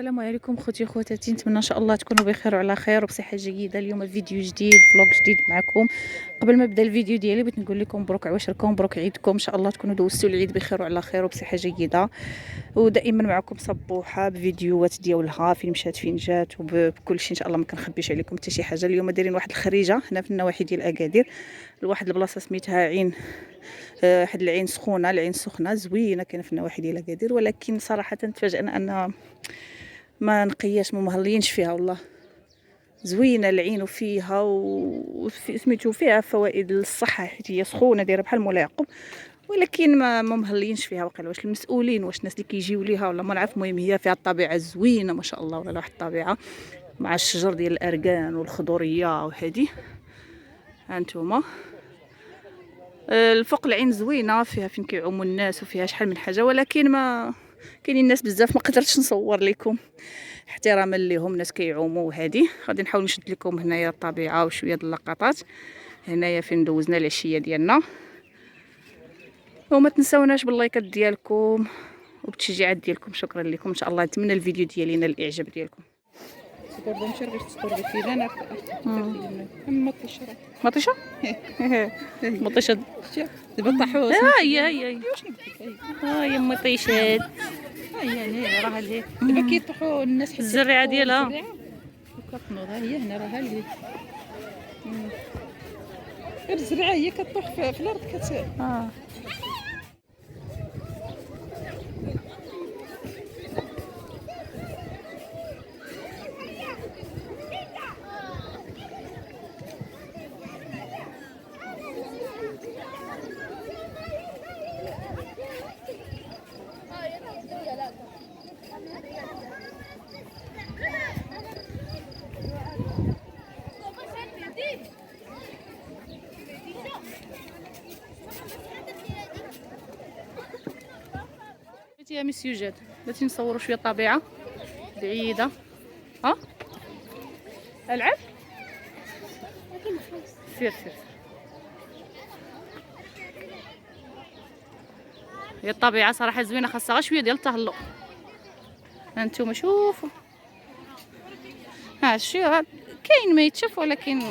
السلام عليكم خوتي خواتاتي، نتمنى ان شاء الله تكونوا بخير وعلى خير وبصحه جيده. اليوم فيديو جديد، فلوق جديد معكم. قبل ما نبدا الفيديو ديالي بغيت نقول لكم مبروك عواشركم، مبروك عيدكم، ان شاء الله تكونوا دوزتوا العيد بخير وعلى خير وبصحه جيده. ودائما معكم صبوحه بفيديوهات ديالها فين مشات فين جات وبكل شيء ان شاء الله. ما كنخبيش عليكم حتى شي حاجه. اليوم دايرين واحد الخريجه هنا في النواحي ديال اكادير لواحد البلاصه سميتها عين، واحد العين سخونه، العين سخنه زوينه كاينه في النواحي ديال اكادير، ولكن صراحه تفاجئنا ان ما نقياش، ما مهلينش فيها. والله زوينه العين وفيها سميتو فيها فوائد للصحه، حيت هي سخونه دايره بحال مولا يعقوب، ولكن ما مهلينش فيها. وقيلا واش المسؤولين، واش الناس اللي كيجيو ليها، ولا ما نعرف. المهم هي فيها الطبيعه زوينه ما شاء الله، ولا واحد الطبيعه مع الشجر ديال الاركان والخضوريه وهذه. ها انتوما الفوق العين زوينه، فيها فين كيعوموا الناس وفيها شحال من حاجه، ولكن ما كاينين الناس بزاف، ما قدرتش نصور لكم احتراما ليهم. ناس كيعوموا وهذه. غادي نحاول نشد لكم هنايا الطبيعه وشويه د اللقطات هنايا فين دوزنا العشيه ديالنا. وما تنساوناش باللايكات ديالكم وبالتشجيعات ديالكم. شكرا لكم، ان شاء الله نتمنى الفيديو ديالي ينال الاعجاب ديالكم. صبر بنشر غير تصبر بك انا مطيشه مطيشه مطيشه دابا طاحوا هي ها هي مطيشات. هي راها لهيك دابا كيطيحوا الناس حتى الزريعه ديالها كتنوض. ها هي هنا راها لهيك غير الزريعه هي كطيح في الارض يا مسيو جاد. بغيتي نصوروا شويه طبيعه بعيده. ها العب سير. هي الطبيعه صراحه زوينه، خاصها غير شويه ديال التهلؤ. هانتوما شوفوا، ها شي كاين ما يتشاف، ولكن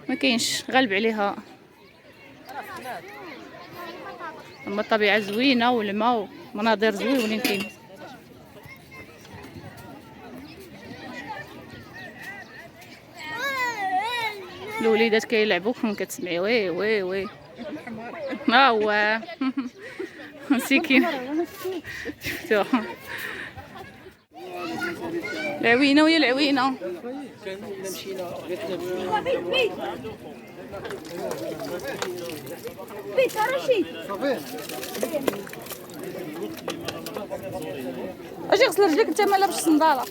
ما كاينش غالب عليها. اما الطبيعه زوينه والماء ومناظر زوينين كاين. الوليدات كيلعبوا كتسمعي وي وي وي. ها هو مسكين شفتوها العوينه وهي العوينه. اجي غسل رجليك، انت ما لابس صنداله،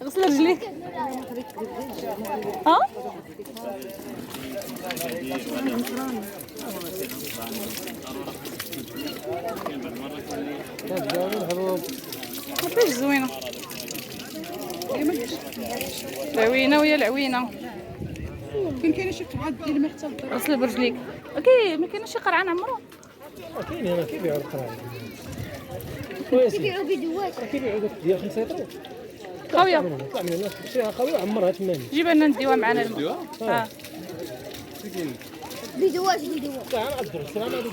غسل رجليك. ها كيفاش زوينه العوينه وهي العوينه. كاين شي قطعات ديال الماء حتى للدار. غسل برجليك. اوكي ما كاينش شي قرعان عمرو. كاين هنا كيبيعوا القرعان، كيبيعوا بيدوات، كيبيعوا ديال 5 يطرو خاويه. طلع من الناس شريها خاويه عمرها تمام. جيب لنا نديوها معنا الماء. ها بيدوات طلع على الدرس راه ما دوك.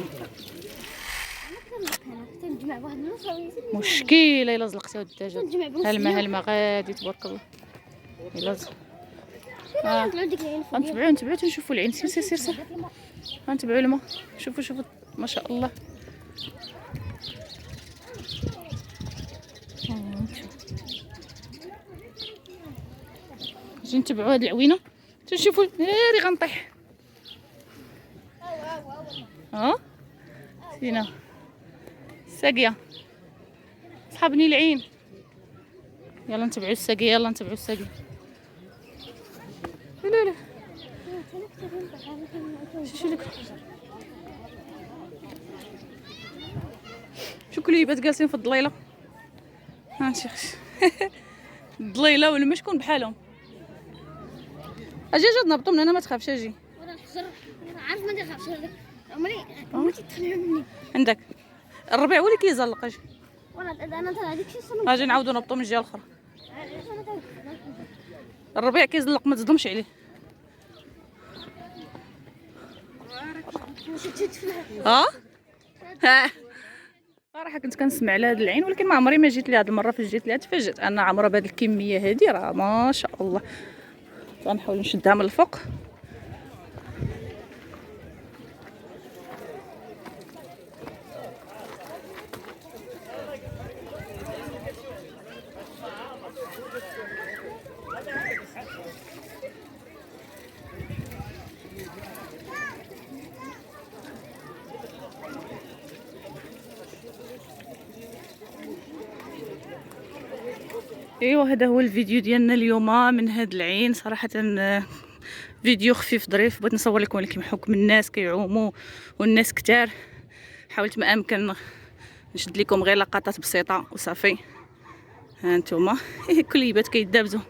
تنجمع واحد النص مشكله الا زلقتيها الدجاج. تنجمع بنص هالما غادي تبارك الله. الا نطلعوا ديك العين نتبعوا تنشوفوا العين. سير نتبعوا الماء. شوفوا ما شاء الله. نجي نتبعوا هاد العوينه تنشوفوا. ناري غنطيح. ها سينا الساقيه صحابني العين. يلا نتبعوا الساقيه، لا شو لك شو كليبات جالسين في الضليله. ها شيخ الضليله ولا ما شكون بحالهم. اجي نهبطوا من هنا، ما تخافش. اجي عارف ما نخافش. عمري تدخل مني عندك الربيع هو اللي كيزلق. اجي وانا انا ترى هذيك شي صنم. اجي نعاودو نهبطو من الجهه الاخرى. الربيع كيزلق ما تظلمش عليه. ها صراحه كنت كنسمع على هذا العين، ولكن ما عمري ما جيت لهاد المره. فاش جيت ليها تفاجأت ان عمرها بهذه الكميه هذه، راه ما شاء الله. غنحاول نشدها من الفوق. ايوا هذا هو الفيديو ديالنا اليوم من هاد العين. صراحه فيديو خفيف ظريف، بغيت نصور لكم ولكن بحكم الناس كيعوموا والناس كتار حاولت ما امكن نشد لكم غير لقطات بسيطه وصافي. ها نتوما كليبات كيدابزوا.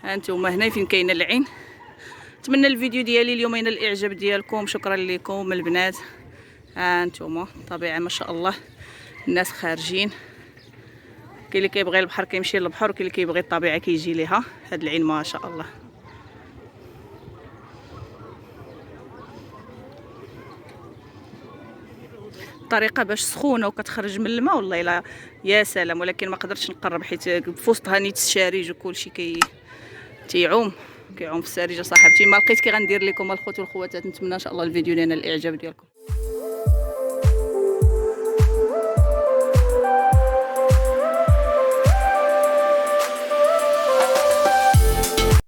ها نتوما هنا فين كاينه العين. نتمنى الفيديو ديالي اليوم ينال الاعجاب ديالكم. شكرا لكم البنات. ها نتوما طبيعه ما شاء الله، الناس خارجين. كاين اللي كيبغي البحر كيمشي للبحر، وكاين اللي كيبغي الطبيعه كيجي ليها. هاد العين ما شاء الله. طريقه باش سخونه وكتخرج من الماء والله الا يا سلام، ولكن ما قدرتش نقرب حيت في وسطها نيت الشارج وكلشي كيعوم في السارجه. صاحبتي ما لقيت كي غندير لكم الخوت والخواتات. نتمنى ان شاء الله الفيديو ينال الاعجاب ديالكم.